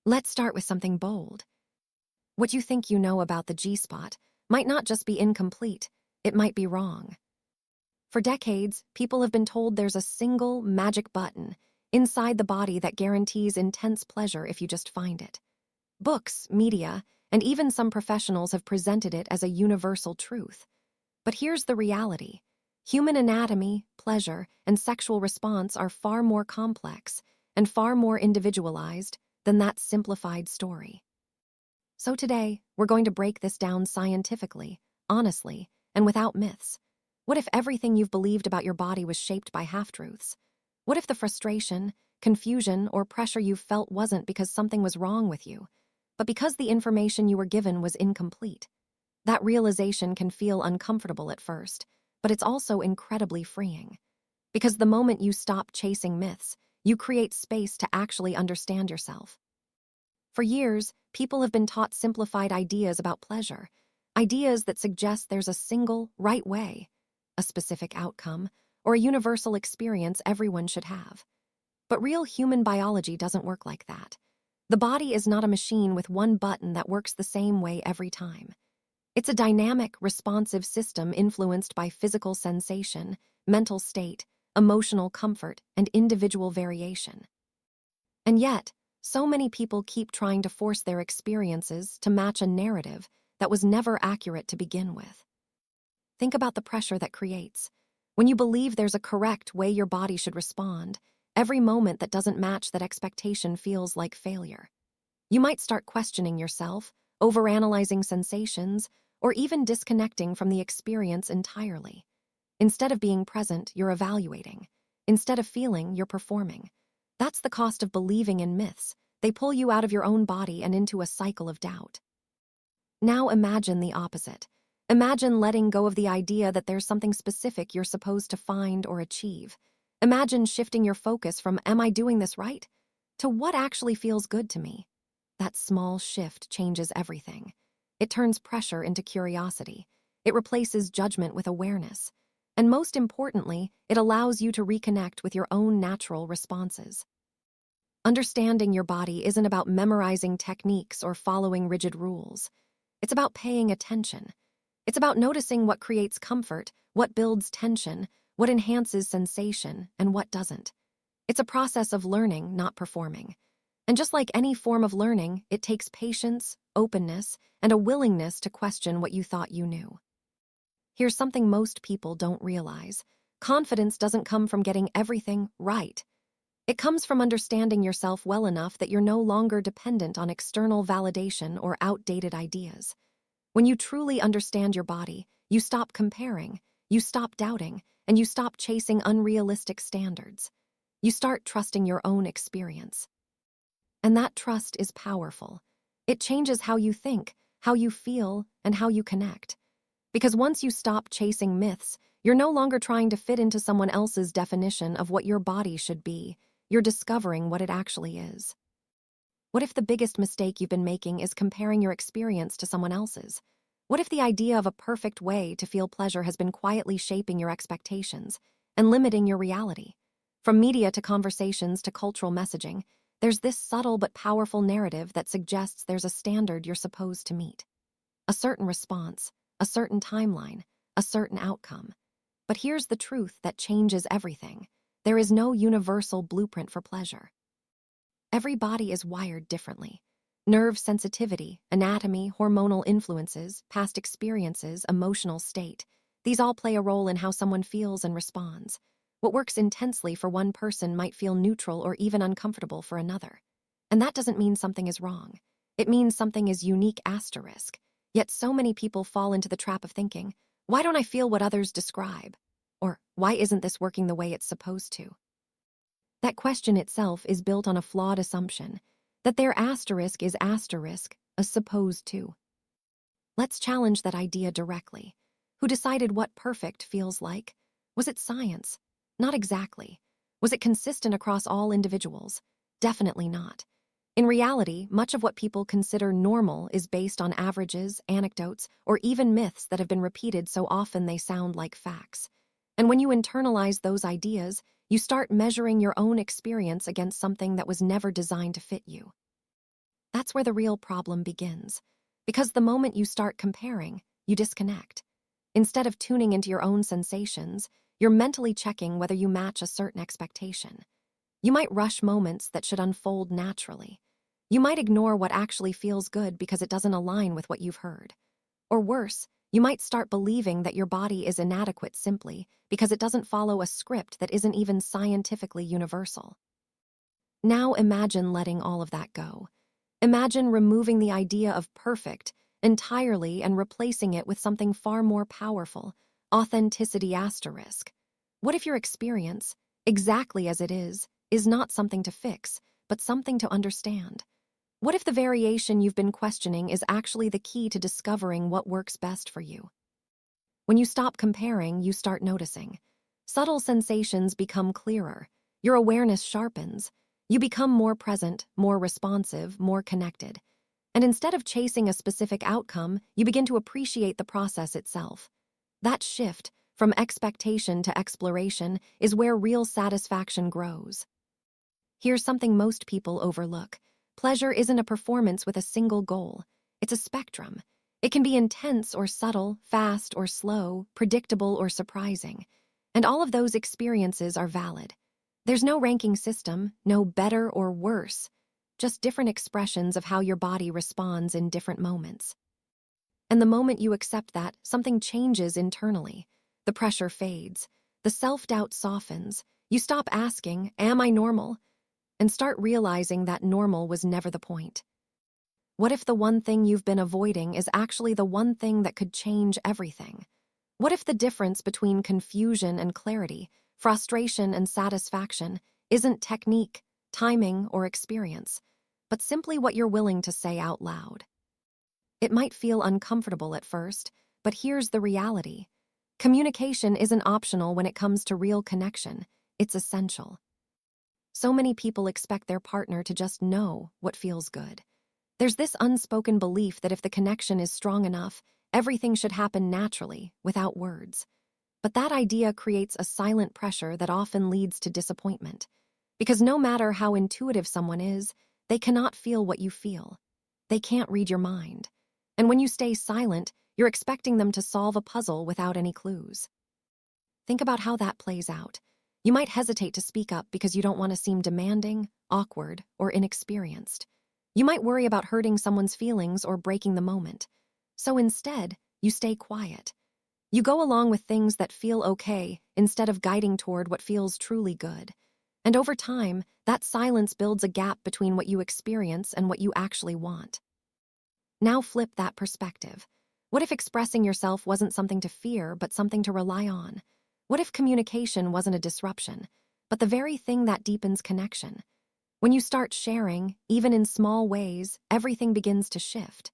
Let's start with something bold. What you think you know about the G-spot might not just be incomplete, it might be wrong. For decades, people have been told there's a single magic button inside the body that guarantees intense pleasure if you just find it. Books, media, and even some professionals have presented it as a universal truth. But here's the reality. Human anatomy, pleasure, and sexual response are far more complex and far more individualized than that simplified story. So today, we're going to break this down scientifically, honestly, and without myths. What if everything you've believed about your body was shaped by half-truths? What if the frustration, confusion, or pressure you felt wasn't because something was wrong with you, but because the information you were given was incomplete? That realization can feel uncomfortable at first, but it's also incredibly freeing. Because the moment you stop chasing myths, you create space to actually understand yourself. For years, people have been taught simplified ideas about pleasure, ideas that suggest there's a single, right way, a specific outcome, or a universal experience everyone should have. But real human biology doesn't work like that. The body is not a machine with one button that works the same way every time. It's a dynamic, responsive system influenced by physical sensation, mental state, emotional comfort, and individual variation. And yet, so many people keep trying to force their experiences to match a narrative that was never accurate to begin with. Think about the pressure that creates. When you believe there's a correct way your body should respond, every moment that doesn't match that expectation feels like failure. You might start questioning yourself, overanalyzing sensations, or even disconnecting from the experience entirely. Instead of being present, you're evaluating. Instead of feeling, you're performing. That's the cost of believing in myths. They pull you out of your own body and into a cycle of doubt. Now imagine the opposite. Imagine letting go of the idea that there's something specific you're supposed to find or achieve. Imagine shifting your focus from "am I doing this right?" to "what actually feels good to me?" That small shift changes everything. It turns pressure into curiosity. It replaces judgment with awareness. And most importantly, it allows you to reconnect with your own natural responses. Understanding your body isn't about memorizing techniques or following rigid rules. It's about paying attention. It's about noticing what creates comfort, what builds tension, what enhances sensation, and what doesn't. It's a process of learning, not performing. And just like any form of learning, it takes patience, openness, and a willingness to question what you thought you knew. Here's something most people don't realize. Confidence doesn't come from getting everything right. It comes from understanding yourself well enough that you're no longer dependent on external validation or outdated ideas. When you truly understand your body, you stop comparing, you stop doubting, and you stop chasing unrealistic standards. You start trusting your own experience. And that trust is powerful. It changes how you think, how you feel, and how you connect. Because once you stop chasing myths, you're no longer trying to fit into someone else's definition of what your body should be. You're discovering what it actually is. What if the biggest mistake you've been making is comparing your experience to someone else's? What if the idea of a perfect way to feel pleasure has been quietly shaping your expectations and limiting your reality? From media to conversations to cultural messaging, there's this subtle but powerful narrative that suggests there's a standard you're supposed to meet. A certain response, a certain timeline, a certain outcome. But here's the truth that changes everything. There is no universal blueprint for pleasure. Every body is wired differently. Nerve sensitivity, anatomy, hormonal influences, past experiences, emotional state. These all play a role in how someone feels and responds. What works intensely for one person might feel neutral or even uncomfortable for another. And that doesn't mean something is wrong. It means something is unique asterisk. Yet so many people fall into the trap of thinking, why don't I feel what others describe? Or why isn't this working the way it's supposed to? That question itself is built on a flawed assumption, that their asterisk is asterisk, a supposed to. Let's challenge that idea directly. Who decided what perfect feels like? Was it science? Not exactly. Was it consistent across all individuals? Definitely not. In reality, much of what people consider normal is based on averages, anecdotes, or even myths that have been repeated so often they sound like facts. And when you internalize those ideas, you start measuring your own experience against something that was never designed to fit you. that's where the real problem begins. Because the moment you start comparing, you disconnect. Instead of tuning into your own sensations, you're mentally checking whether you match a certain expectation. You might rush moments that should unfold naturally. You might ignore what actually feels good because it doesn't align with what you've heard. Or worse, you might start believing that your body is inadequate simply because it doesn't follow a script that isn't even scientifically universal. Now imagine letting all of that go. Imagine removing the idea of perfect entirely and replacing it with something far more powerful, authenticity asterisk. What if your experience, exactly as it is not something to fix, but something to understand? What if the variation you've been questioning is actually the key to discovering what works best for you? When you stop comparing, you start noticing. Subtle sensations become clearer. Your awareness sharpens. You become more present, more responsive, more connected. And instead of chasing a specific outcome, you begin to appreciate the process itself. That shift, from expectation to exploration, is where real satisfaction grows. Here's something most people overlook. Pleasure isn't a performance with a single goal. It's a spectrum. It can be intense or subtle, fast or slow, predictable or surprising. And all of those experiences are valid. There's no ranking system, no better or worse, just different expressions of how your body responds in different moments. And the moment you accept that, something changes internally. The pressure fades. The self-doubt softens. You stop asking, "Am I normal?" and start realizing that normal was never the point. What if the one thing you've been avoiding is actually the one thing that could change everything? What if the difference between confusion and clarity, frustration and satisfaction, isn't technique, timing, or experience, but simply what you're willing to say out loud? It might feel uncomfortable at first, but here's the reality. Communication isn't optional when it comes to real connection. It's essential. So many people expect their partner to just know what feels good. There's this unspoken belief that if the connection is strong enough, everything should happen naturally, without words. But that idea creates a silent pressure that often leads to disappointment. Because no matter how intuitive someone is, they cannot feel what you feel. They can't read your mind. And when you stay silent, you're expecting them to solve a puzzle without any clues. Think about how that plays out. You might hesitate to speak up because you don't want to seem demanding, awkward, or inexperienced. You might worry about hurting someone's feelings or breaking the moment. So instead, you stay quiet. You go along with things that feel okay instead of guiding toward what feels truly good. And over time, that silence builds a gap between what you experience and what you actually want. Now flip that perspective. What if expressing yourself wasn't something to fear, but something to rely on? What if communication wasn't a disruption, but the very thing that deepens connection? When you start sharing, even in small ways, everything begins to shift.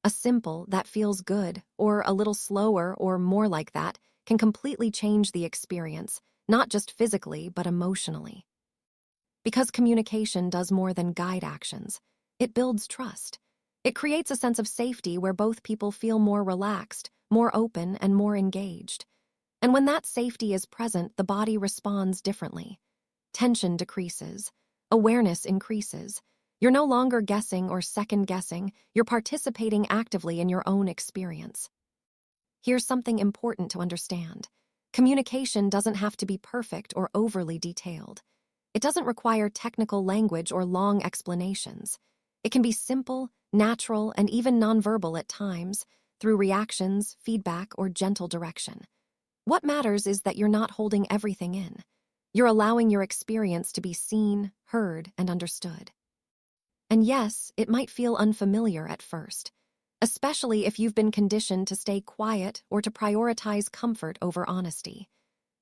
A simple, "that feels good," or a little slower or more like that, can completely change the experience, not just physically, but emotionally. Because communication does more than guide actions. It builds trust. It creates a sense of safety where both people feel more relaxed, more open, and more engaged. And when that safety is present, the body responds differently. Tension decreases. Awareness increases. You're no longer guessing or second-guessing. You're participating actively in your own experience. Here's something important to understand. Communication doesn't have to be perfect or overly detailed. It doesn't require technical language or long explanations. It can be simple, natural, and even nonverbal at times, through reactions, feedback, or gentle direction. What matters is that you're not holding everything in. You're allowing your experience to be seen, heard, and understood. And yes, it might feel unfamiliar at first, especially if you've been conditioned to stay quiet or to prioritize comfort over honesty.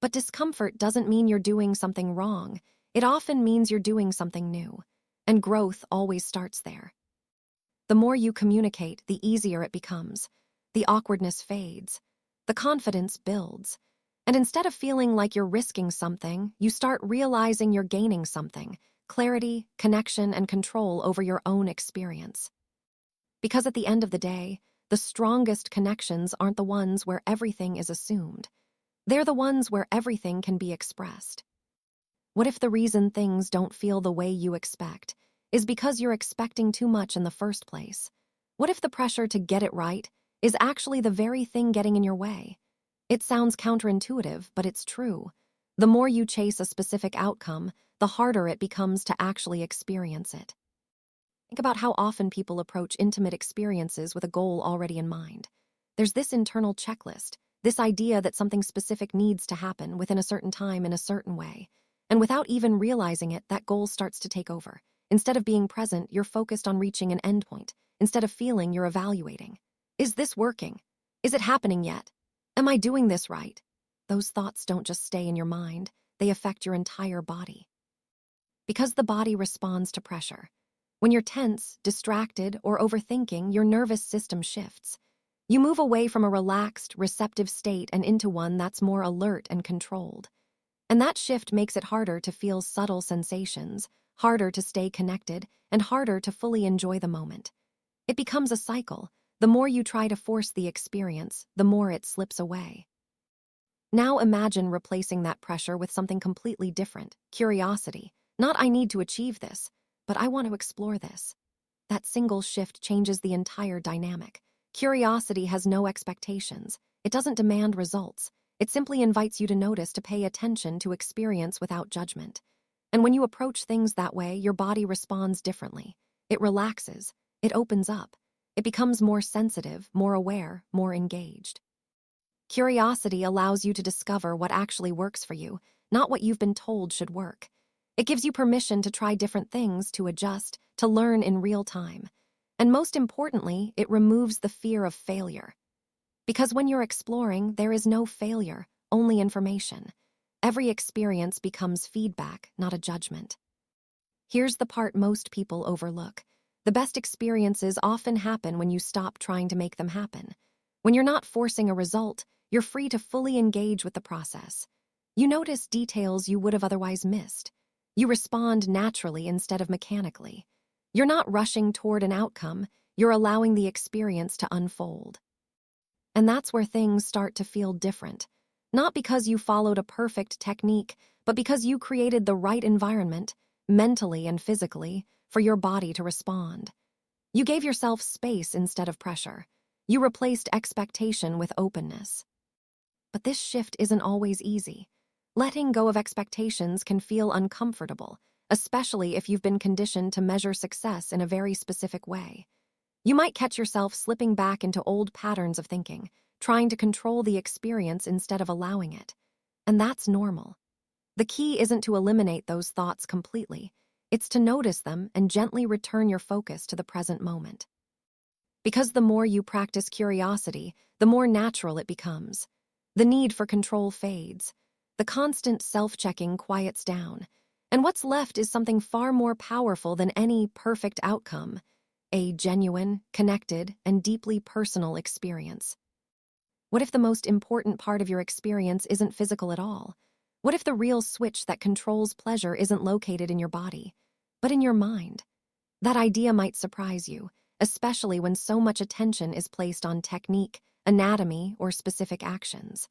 But discomfort doesn't mean you're doing something wrong. It often means you're doing something new. And growth always starts there. The more you communicate, the easier it becomes. The awkwardness fades. The confidence builds. And instead of feeling like you're risking something, you start realizing you're gaining something: clarity, connection, and control over your own experience. Because at the end of the day, the strongest connections aren't the ones where everything is assumed. They're the ones where everything can be expressed. What if the reason things don't feel the way you expect is because you're expecting too much in the first place. What if the pressure to get it right is actually the very thing getting in your way? It sounds counterintuitive, but it's true. The more you chase a specific outcome, the harder it becomes to actually experience it. Think about how often people approach intimate experiences with a goal already in mind. There's this internal checklist, this idea that something specific needs to happen within a certain time in a certain way. And without even realizing it, that goal starts to take over. Instead of being present, you're focused on reaching an endpoint. Instead of feeling, you're evaluating. Is this working? Is it happening yet? Am I doing this right? Those thoughts don't just stay in your mind, they affect your entire body. Because the body responds to pressure. When you're tense, distracted, or overthinking, your nervous system shifts. You move away from a relaxed, receptive state and into one that's more alert and controlled. And that shift makes it harder to feel subtle sensations, harder to stay connected, and harder to fully enjoy the moment. It becomes a cycle. The more you try to force the experience, the more it slips away. Now imagine replacing that pressure with something completely different, curiosity. Not I need to achieve this, but I want to explore this. That single shift changes the entire dynamic. Curiosity has no expectations. It doesn't demand results. It simply invites you to notice, to pay attention, to experience without judgment. And when you approach things that way, your body responds differently. It relaxes. It opens up. It becomes more sensitive, more aware, more engaged. Curiosity allows you to discover what actually works for you, not what you've been told should work. It gives you permission to try different things, to adjust, to learn in real time. And most importantly, it removes the fear of failure. Because when you're exploring, there is no failure, only information. Every experience becomes feedback, not a judgment. Here's the part most people overlook. The best experiences often happen when you stop trying to make them happen. When you're not forcing a result, you're free to fully engage with the process. You notice details you would have otherwise missed. You respond naturally instead of mechanically. You're not rushing toward an outcome, you're allowing the experience to unfold. And that's where things start to feel different. Not because you followed a perfect technique, but because you created the right environment, mentally and physically, for your body to respond. You gave yourself space instead of pressure. You replaced expectation with openness. But this shift isn't always easy. Letting go of expectations can feel uncomfortable, especially if you've been conditioned to measure success in a very specific way. You might catch yourself slipping back into old patterns of thinking, trying to control the experience instead of allowing it. And that's normal. The key isn't to eliminate those thoughts completely. It's to notice them and gently return your focus to the present moment. Because the more you practice curiosity, the more natural it becomes. The need for control fades. The constant self-checking quiets down. And what's left is something far more powerful than any perfect outcome. A genuine, connected, and deeply personal experience. What if the most important part of your experience isn't physical at all? What if the real switch that controls pleasure isn't located in your body, but in your mind? That idea might surprise you, especially when so much attention is placed on technique, anatomy, or specific actions.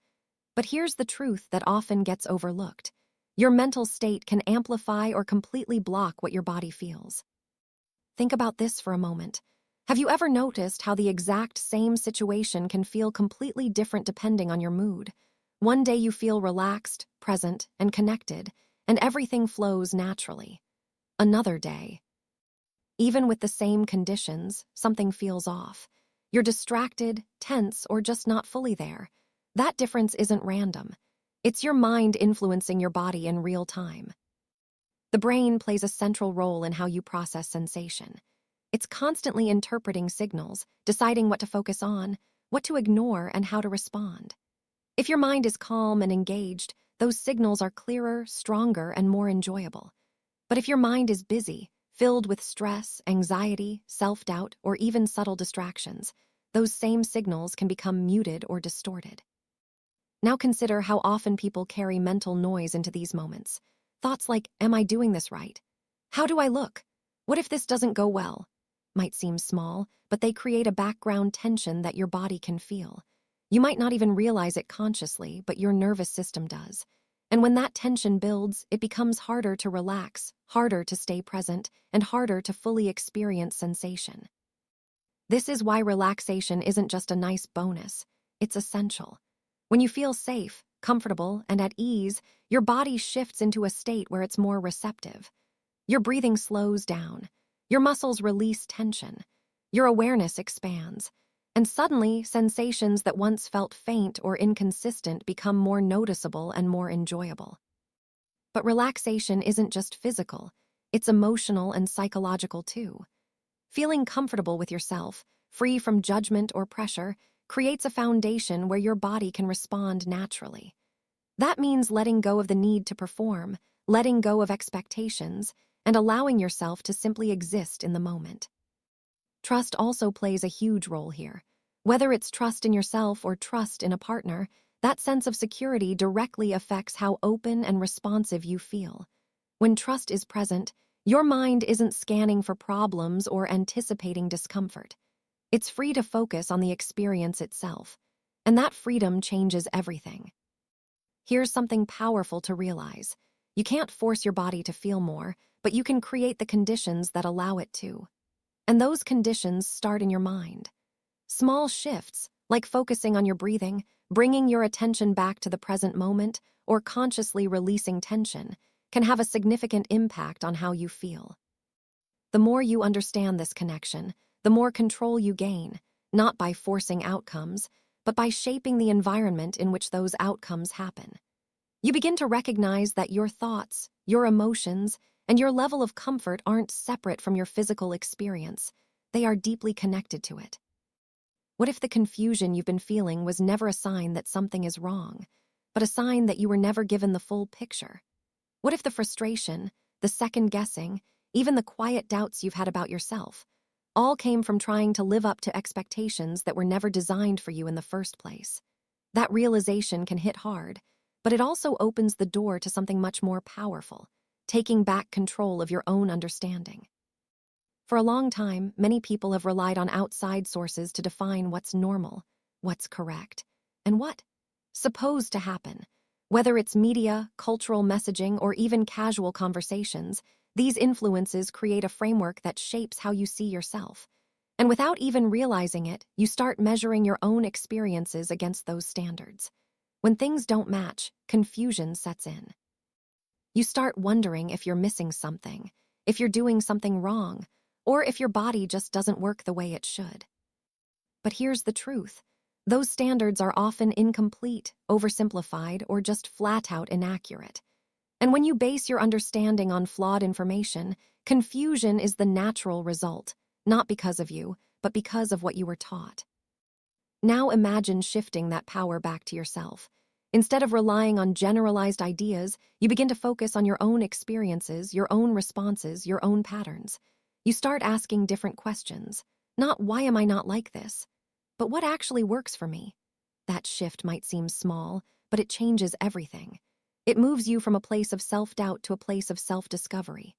But here's the truth that often gets overlooked. Your mental state can amplify or completely block what your body feels. Think about this for a moment. Have you ever noticed how the exact same situation can feel completely different depending on your mood? One day you feel relaxed, present, and connected, and everything flows naturally. Another day, even with the same conditions, something feels off. You're distracted, tense, or just not fully there. That difference isn't random. It's your mind influencing your body in real time. The brain plays a central role in how you process sensation. It's constantly interpreting signals, deciding what to focus on, what to ignore, and how to respond. If your mind is calm and engaged, those signals are clearer, stronger, and more enjoyable. But if your mind is busy, filled with stress, anxiety, self-doubt, or even subtle distractions, those same signals can become muted or distorted. Now consider how often people carry mental noise into these moments. Thoughts like, am I doing this right? How do I look? What if this doesn't go well? Might seem small, but they create a background tension that your body can feel. You might not even realize it consciously, but your nervous system does. And when that tension builds, it becomes harder to relax, harder to stay present, and harder to fully experience sensation. This is why relaxation isn't just a nice bonus, it's essential. When you feel safe, comfortable, and at ease, your body shifts into a state where it's more receptive. Your breathing slows down, your muscles release tension, your awareness expands, and suddenly sensations that once felt faint or inconsistent become more noticeable and more enjoyable. But relaxation isn't just physical, it's emotional and psychological too. Feeling comfortable with yourself, free from judgment or pressure, creates a foundation where your body can respond naturally. That means letting go of the need to perform, letting go of expectations, and allowing yourself to simply exist in the moment. Trust also plays a huge role here. Whether it's trust in yourself or trust in a partner, that sense of security directly affects how open and responsive you feel. When trust is present, your mind isn't scanning for problems or anticipating discomfort. It's free to focus on the experience itself, and that freedom changes everything. Here's something powerful to realize. You can't force your body to feel more, but you can create the conditions that allow it to. And those conditions start in your mind. Small shifts, like focusing on your breathing, bringing your attention back to the present moment, or consciously releasing tension, can have a significant impact on how you feel. The more you understand this connection, the more control you gain, not by forcing outcomes, but by shaping the environment in which those outcomes happen. You begin to recognize that your thoughts, your emotions, and your level of comfort aren't separate from your physical experience. They are deeply connected to it. What if the confusion you've been feeling was never a sign that something is wrong, but a sign that you were never given the full picture? What if the frustration, the second-guessing, even the quiet doubts you've had about yourself, all came from trying to live up to expectations that were never designed for you in the first place? That realization can hit hard, but it also opens the door to something much more powerful, taking back control of your own understanding. For a long time, many people have relied on outside sources to define what's normal, what's correct, and what's supposed to happen. Whether it's media, cultural messaging, or even casual conversations, these influences create a framework that shapes how you see yourself. And without even realizing it, you start measuring your own experiences against those standards. When things don't match, confusion sets in. You start wondering if you're missing something, if you're doing something wrong, or if your body just doesn't work the way it should. But here's the truth. Those standards are often incomplete, oversimplified, or just flat-out inaccurate. And when you base your understanding on flawed information, confusion is the natural result, not because of you, but because of what you were taught. Now imagine shifting that power back to yourself. Instead of relying on generalized ideas, you begin to focus on your own experiences, your own responses, your own patterns. You start asking different questions. Not, why am I not like this? But what actually works for me? That shift might seem small, but it changes everything. It moves you from a place of self-doubt to a place of self-discovery.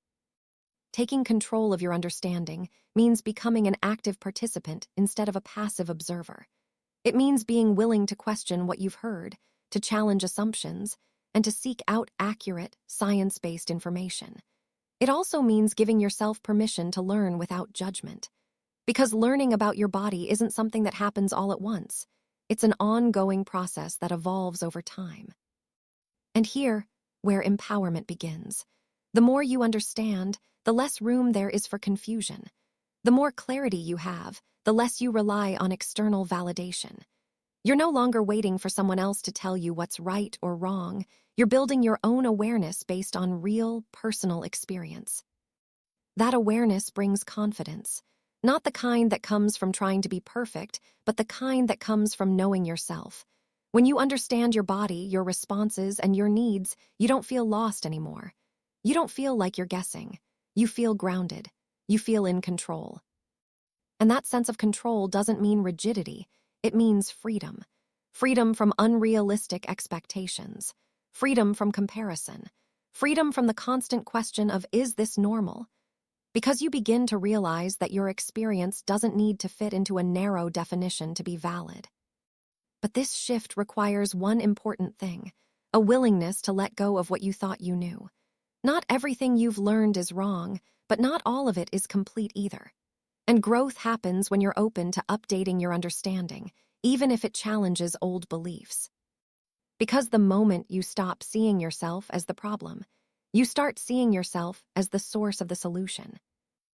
Taking control of your understanding means becoming an active participant instead of a passive observer. It means being willing to question what you've heard, to challenge assumptions, and to seek out accurate, science-based information. It also means giving yourself permission to learn without judgment. Because learning about your body isn't something that happens all at once. It's an ongoing process that evolves over time. And here, where empowerment begins. The more you understand, the less room there is for confusion. The more clarity you have, the less you rely on external validation. You're no longer waiting for someone else to tell you what's right or wrong. You're building your own awareness based on real, personal experience. That awareness brings confidence. Not the kind that comes from trying to be perfect, but the kind that comes from knowing yourself. When you understand your body, your responses, and your needs, you don't feel lost anymore. You don't feel like you're guessing. You feel grounded. You feel in control. And that sense of control doesn't mean rigidity. It means freedom. Freedom from unrealistic expectations. Freedom from comparison. Freedom from the constant question of, is this normal? Because you begin to realize that your experience doesn't need to fit into a narrow definition to be valid. But this shift requires one important thing, a willingness to let go of what you thought you knew. Not everything you've learned is wrong, but not all of it is complete either. And growth happens when you're open to updating your understanding, even if it challenges old beliefs. Because the moment you stop seeing yourself as the problem, you start seeing yourself as the source of the solution.